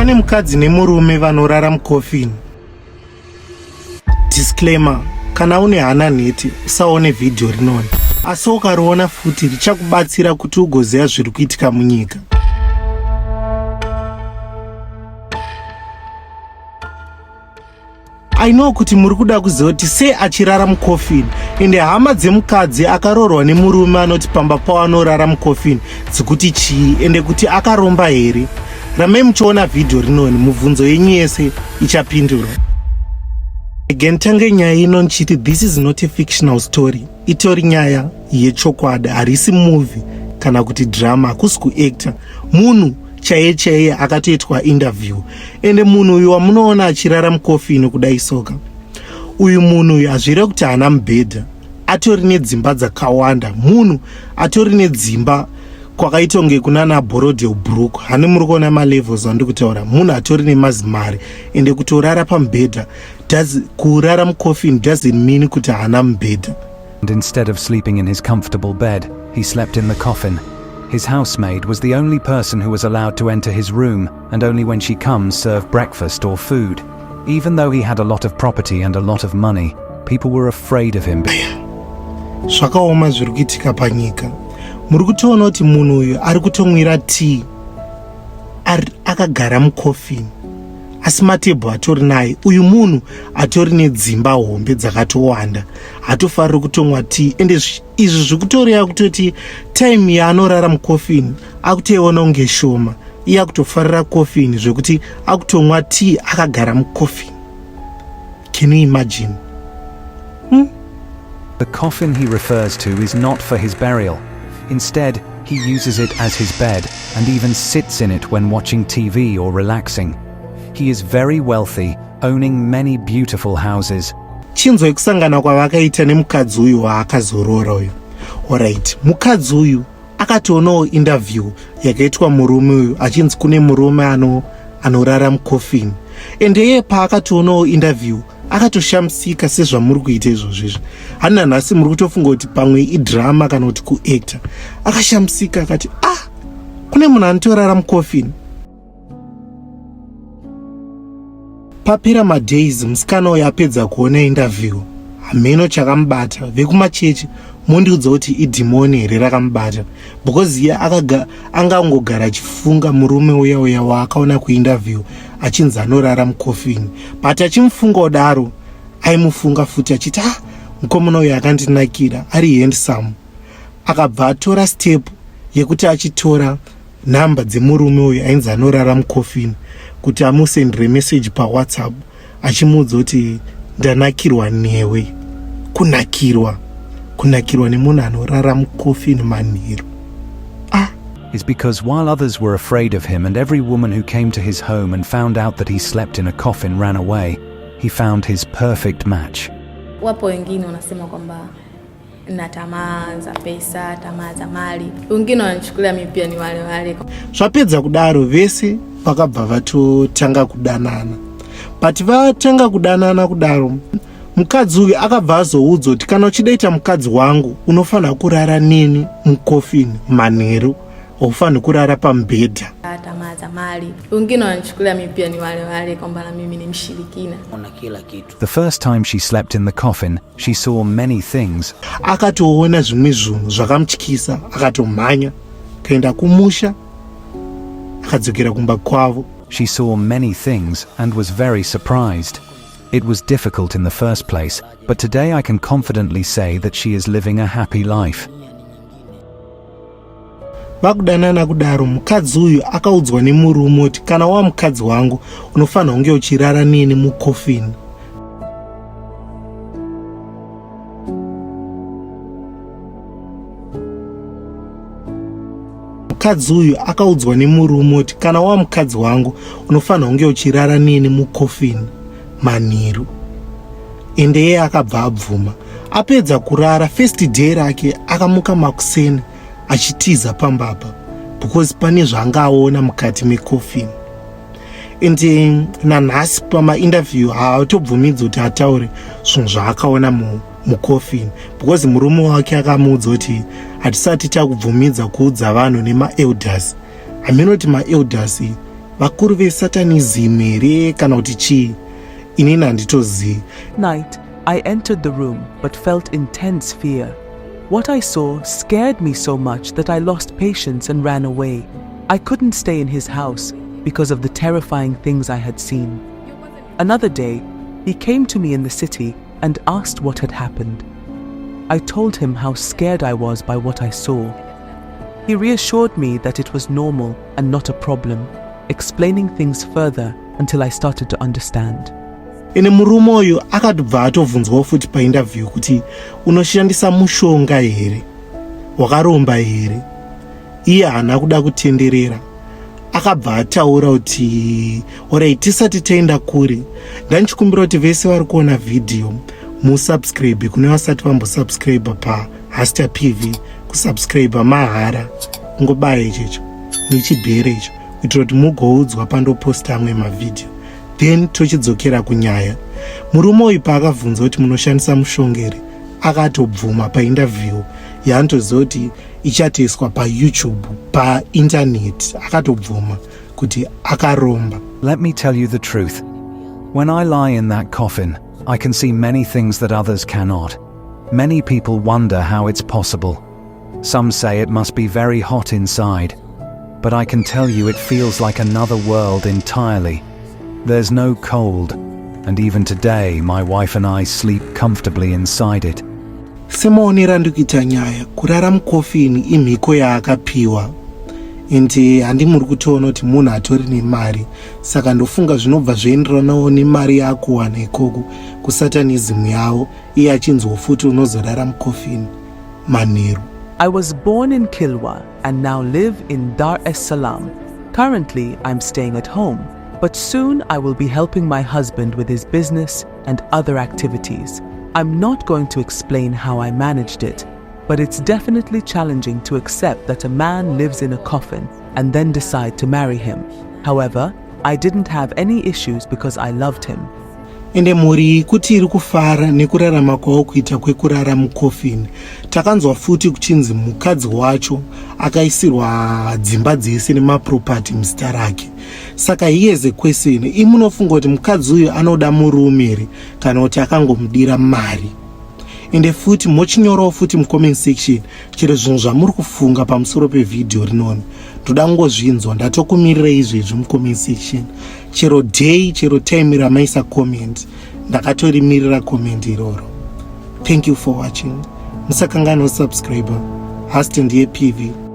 Pane mukadzi nemurume vanorara muCoffin. Disclaimer: kana une hana nhete usaone vhidhiyo rinoni, asi ukariona futi richakubatsira kuti ugoziva zviri kuitika munyika. I know kuti muri kuda kuziva kuti sei achirara muCoffin, ende hama dzemukadzi akaroorwa nemurume anoti pamba pavo anorara muCoffin dzikuti chii, ende kuti akaromba here. Ramai muchiona vhidhiyo rinoni, mubvunzo yenyu yese ichapindurwa. Again, tange nyaya ino nchiti this is not a fictional story. Itori nyaya yechokwadi, harisi movie kana kuti drama, hakusi kuacta. Munhu chaiye akatoitwa interview. Ende munhu uyu wamunoona achirara muCoffin kudai soka. Uyu munhu uyu hazvire kuti hana mubhedha. Atori nedzimba dzakawanda. Munhu atori nedzimba kwakaita kunge kunana Borodebrook. Hani muri kuona malevels andiri kutaura. Munhu atori nemazimari. Ende kutorara pamubhedha, kurara muCoffin doesn't mean kuti hana mubhedha. And instead of sleeping in his comfortable bed, he slept in the coffin. His housemaid was the only person who was allowed to enter his room, and only when she comes serve breakfast or food. Even though he had a lot of property and a lot of money, people were afraid of him. Zvakaoma zviri kuitika panyika. Muri kutoona kuti munhu uyu ari kutomwira tea akagara muCoffin, asi matebho atori naye. Uyu munhu atori nedzimba hombe dzakatowanda, hatofariri kutomwa tea. Ende izvi zvikutoreva kutoti time yaanorara muCoffin akutoiona unge shoma. Iye akutofarira Coffin zvekuti akutomwa tea akagara muCoffin. Can you imagine? The coffin he refers to is not for his burial. Instead, he uses it as his bed and even sits in it when watching TV or relaxing. He is very wealthy, owning many beautiful houses. Chinzwa kusangana kwavakaita nemukadzi uyu waakazorora uyu. Alright, mukadzi uyu akatoonawo interview yakaitwa murume uyu achinzi kune murume anorara muCoffin. Ende iye paakatoonawo interview akatoshamisika sezvamuri kuita izvozvo. Hana nhasi muri kutofunga kuti pamwe idrama kana kuti kuacta. Akashamisika akati, kune munhu anotorara muCoffin. Papera madays musikana uyu apedza kuona interview, hameno chakamubata. Vekumachechi mondiudza kuti idhimoni here rakamubata, because iye angangogara achifunga murume uya waakaona kuinterview achinzi anorara muCoffin. But achimufunga kudaro, aimufunga futi achiti mukomana uyu akandinakira, ari handsome. Akabva atora step yekuti achitora nhamba dzemurume uyu ainzi anorara muCoffin kuti amusendere message paWhatsApp achimuudza kuti ndanakirwa newe. Kunakirwa nemunhu anorara muCoffin manheru. Is because while others were afraid of him and every woman who came to his home and found out that he slept in a coffin ran away, he found his perfect match. Wapo wengine wanasema kwamba na tamaa za pesa, tamaa za mali. Wengine wanachukulia mimi pia ni wale. Zvapedza kudaro vese vakabva vatotanga kudanana. But vatanga kudanana kudaro, mukadzi uyu akabva azoudzwa kuti kana uchidaita mukadzi wangu unofanira kurara neni muCoffin manheru, haufaniri kurara pamubhedha. Tamaa za mali. Wengine wanachukulia mimi pia ni wale kwamba na mimi ni mshirikina. The first time she slept in the coffin, she saw many things. Akatoona zvimwe zvinhu zvakamutyisa, akatomhanya kaenda kumusha, akadzokera kumba kwavo. She saw many things and was very surprised. It was difficult in the first place, but today I can confidently say that she is living a happy life. Vakudanana kudaro, mukadzi uyu akaudzwa nemurume kuti kana wamukadzi wangu unofanira kunge uchirara neni muCoffin. Mukadzi uyu akaudzwa nemurume kuti kana wamukadzi wangu unofanira kunge uchirara neni muCoffin manheru. Ende iye akabva abvuma. Apedza kurara, first day rake akamuka makuseni achitiza pambapa, because pane zvaangaona mukati meCoffin. Ende nanhasi pamainterview haatobvumidzi kuti ataure zvinhu zvaakaona muCoffin, because murume wake akamuudza kuti hatisati takubvumidza kuudza vanhu nemaelders. Hameno kuti maelders vakuru vesatanism here kana kuti chii? Inini handitozivi. Night, I entered the room but felt intense fear. What I saw scared me so much that I lost patience and ran away. I couldn't stay in his house because of the terrifying things I had seen. Another day, he came to me in the city and asked what had happened. I told him how scared I was by what I saw. He reassured me that it was normal and not a problem, explaining things further until I started to understand. Ene murume uyu akatobva atovhunzwawo futi painterview kuti unoshandisa mushonga here, wakaromba here. Iye haana kuda kutenderera. Akabva ataura kuti alright, tisati taenda kure, ndanchikumbira kuti vese vari kuona video musubscribe kune vasati vambosubscribe paHasta PV, kusubscribe mahara, ngobaya ichecho nechibhere icho kuitira kuti mugoudzwa pandoposta amwe mavideo, then tochidzokera kunyaya. Murume uyu paakabvunza kuti munoshandisa mushongere, akatobvuma painterview yaanotoziva kuti ichatoiswa paYouTube, painternet, akatobvuma kuti akaromba. Let me tell you the truth. When I lie in that coffin, I can see many things that others cannot. Many people wonder how it's possible. Some say it must be very hot inside. But I can tell you it feels like another world entirely. There's no cold, and even today my wife and I sleep comfortably inside it. Semaonera ndikuita nyaya, kurara muCOFFIN imhiko yaakapiwa. Ende handimuri kutoona kuti munhu atori nemari, saka ndofunga zvinobva zvienderanawo nemari yaakuwana ikoko kusatanism yavo, iye achinzwa futi unozorara muCOFFIN manheru. I was born in Kilwa and now live in Dar es Salaam. Currently, I'm staying at home, but soon I will be helping my husband with his business and other activities. I'm not going to explain how I managed it, but it's definitely challenging to accept that a man lives in a coffin and then decide to marry him. However, I didn't have any issues because I loved him. Ende mhuri kuti iri kufara nekurarama kwavo kuita kwekurara muCOFFIN. Takanzwa futi kuchinzi mukadzi wacho akaisirwa dzimba dzese nemaproperty muzita rake. Saka here's a question, imunofunga kuti mukadzi uyu anoda murume here kana kuti akangomudira mari? Ende futi mochinyorawo futi mucomment section chero zvinhu zvamuri kufunga pamusoro pevidhio rinoni. Ndoda ngozvinzwa, ndatokumirira izvezvi mucomment section. Chero day, chero time ramaisa comment, ndakatorimirira comment iroro. Thank you for watching. Musakanganwa subscriber. Hasta ndiye PV.